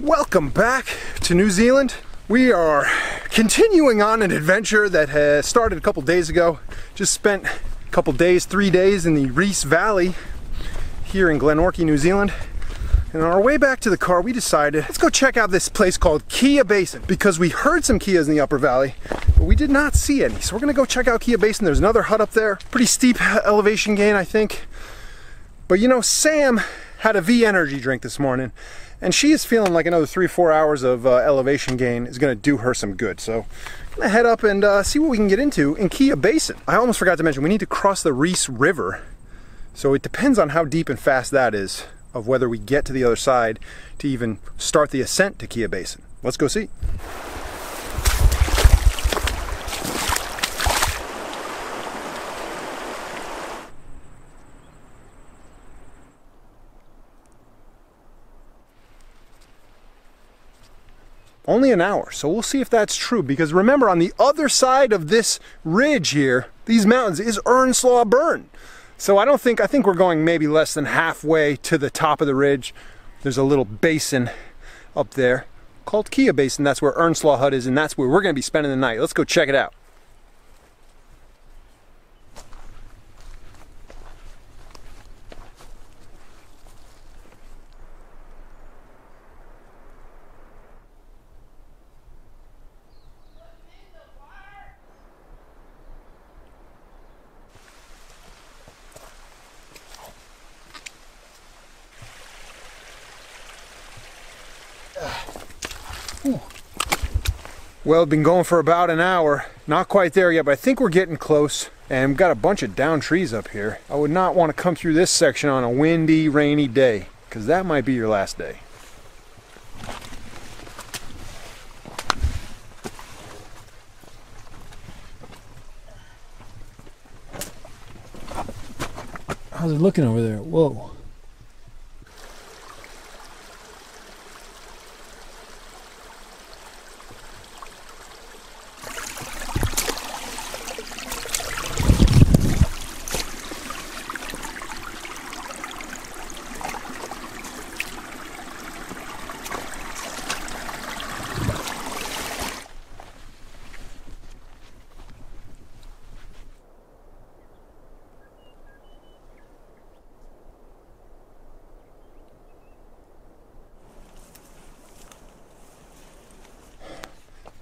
Welcome back to New Zealand. We are continuing on an adventure that has started a couple days ago. Just spent a couple days, 3 days in the Rees Valley here in Glenorchy, New Zealand. And on our way back to the car, we decided, let's go check out this place called Kea Basin, because we heard some Keas in the upper valley, but we did not see any. So we're gonna go check out Kea Basin. There's another hut up there. Pretty steep elevation gain, I think. But you know, Sam had a V energy drink this morning, and she is feeling like another 3 or 4 hours of elevation gain is gonna do her some good. So I'm gonna head up and see what we can get into in Kea Basin. I almost forgot to mention, we need to cross the Rees River. So it depends on how deep and fast that is, of whether we get to the other side to even start the ascent to Kea Basin. Let's go see. Only an hour, so we'll see if that's true, because remember, on the other side of this ridge here, these mountains, is Earnslaw Burn. So I think we're going maybe less than halfway to the top of the ridge. There's a little basin up there called Kea Basin. That's where Earnslaw Hut is, and that's where we're gonna be spending the night. Let's go check it out. Well, been going for about an hour. Not quite there yet, but I think we're getting close. And we've got a bunch of down trees up here. I would not want to come through this section on a windy, rainy day, because that might be your last day. How's it looking over there? Whoa.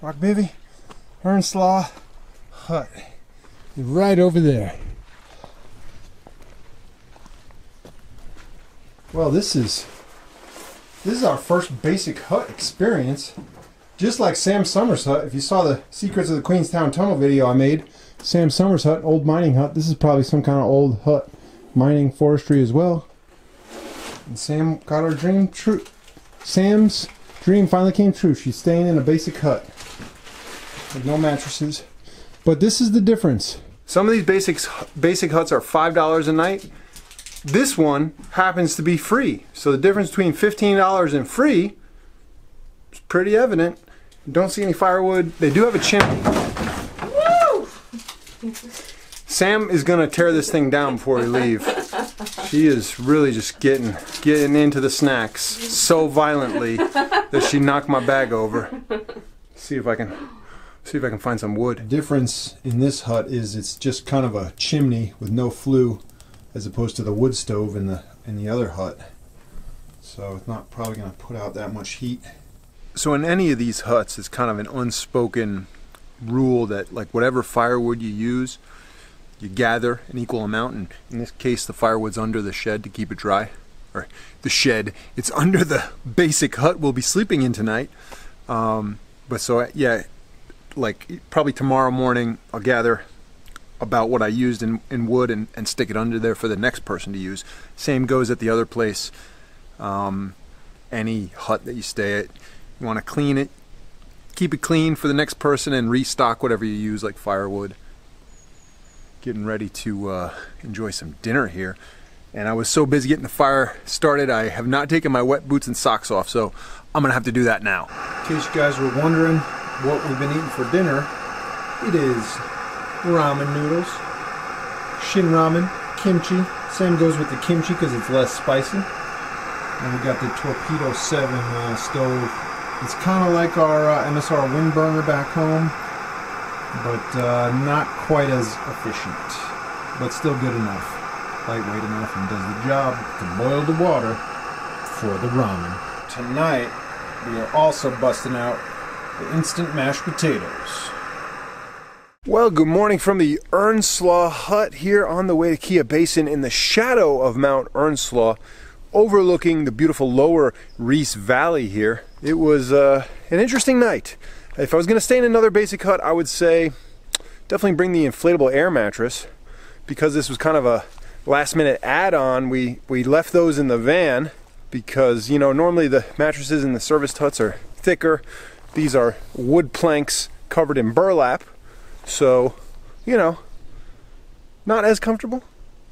Rock Bivvy, Earnslaw Hut. Right over there. Well, this is our first basic hut experience. Just like Sam Summers' hut. If you saw the Secrets of the Queenstown Tunnel video I made, Sam Summers' hut, old mining hut. This is probably some kind of old hut, mining forestry as well. And Sam got her dream true. Sam's dream finally came true. She's staying in a basic hut with no mattresses. But this is the difference. Some of these basic huts are $5 a night. This one happens to be free. So the difference between $15 and free is pretty evident. Don't see any firewood. They do have a chimney. Woo! Sam is gonna tear this thing down before we leave. She is really just getting into the snacks so violently that she knocked my bag over. See if I can find some wood. The difference in this hut is it's just kind of a chimney with no flue, as opposed to the wood stove in the other hut. So it's not probably going to put out that much heat. So in any of these huts, it's kind of an unspoken rule that, like, whatever firewood you use, you gather an equal amount. And in this case, the firewood's under the shed to keep it dry. Or the shed, it's under the basic hut we'll be sleeping in tonight. But so, yeah, like probably tomorrow morning I'll gather about what I used in wood and stick it under there for the next person to use. Same goes at the other place. Any hut that you stay at, you want to clean it, keep it clean for the next person, and restock whatever you use, like firewood. Getting ready to enjoy some dinner here, and I was so busy getting the fire started I have not taken my wet boots and socks off, so I'm gonna have to do that now. In case you guys were wondering what we've been eating for dinner, it is ramen noodles, shin ramen, kimchi. Same goes with the kimchi because it's less spicy. And we got the Torpedo 7 stove. It's kind of like our MSR wind burner back home, but not quite as efficient, but still good enough. Lightweight enough and does the job to boil the water for the ramen. Tonight, we are also busting out the instant mashed potatoes. Well, good morning from the Earnslaw Hut here on the way to Kea Basin in the shadow of Mount Earnslaw, overlooking the beautiful lower Rees Valley here. It was an interesting night. If I was going to stay in another basic hut, I would say definitely bring the inflatable air mattress, because this was kind of a last minute add-on. We left those in the van because, you know, normally the mattresses in the service huts are thicker. These are wood planks covered in burlap, so, you know, not as comfortable.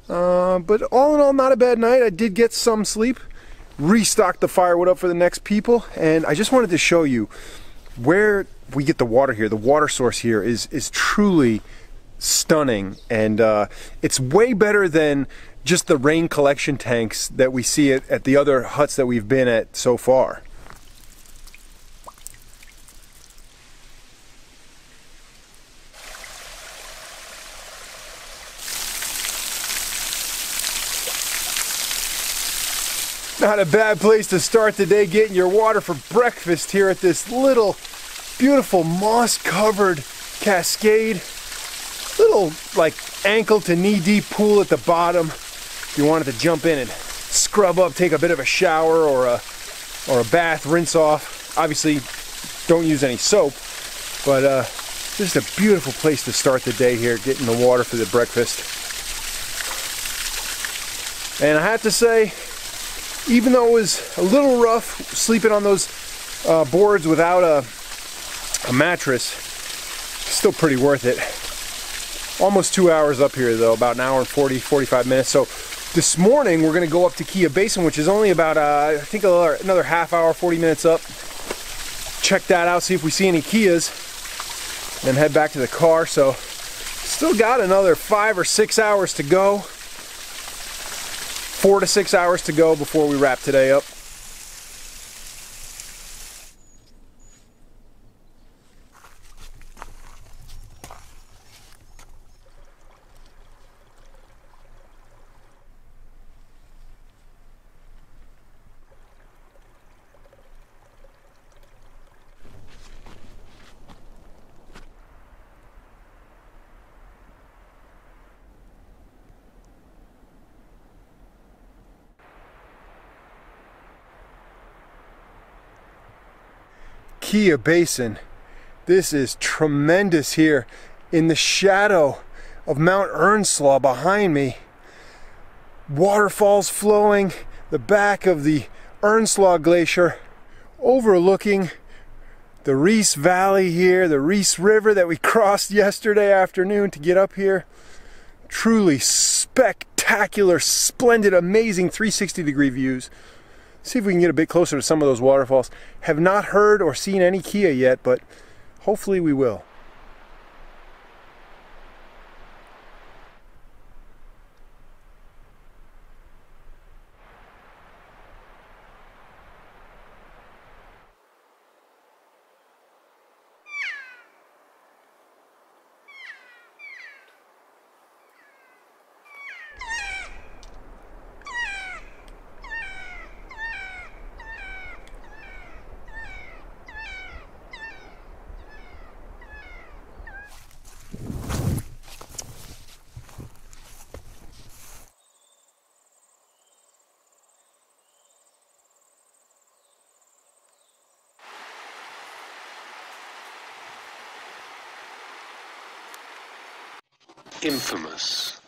But all in all, not a bad night. I did get some sleep, restocked the firewood up for the next people, and I just wanted to show you where we get the water here. The water source here is truly stunning, and it's way better than just the rain collection tanks that we see at the other huts that we've been at so far. Not a bad place to start the day, getting your water for breakfast here at this little beautiful moss-covered cascade. Little like ankle to knee-deep pool at the bottom. If you wanted to jump in and scrub up, take a bit of a shower or a bath, rinse off. Obviously, don't use any soap, but just a beautiful place to start the day here, getting the water for the breakfast. And I have to say, even though it was a little rough sleeping on those boards without a mattress, still pretty worth it. Almost 2 hours up here though, about an hour and 45 minutes. So this morning we're going to go up to Kea Basin, which is only about I think another half hour, 40 minutes up. Check that out, see if we see any Keas, and head back to the car. So still got another 5 or 6 hours to go. 4 to 6 hours to go before we wrap today up. Kea Basin. This is tremendous here in the shadow of Mount Earnslaw behind me. Waterfalls flowing, the back of the Earnslaw Glacier, overlooking the Rees Valley here, the Rees River that we crossed yesterday afternoon to get up here. Truly spectacular, splendid, amazing 360-degree views. See if we can get a bit closer to some of those waterfalls. Have not heard or seen any Kea yet, but hopefully we will. Infamous.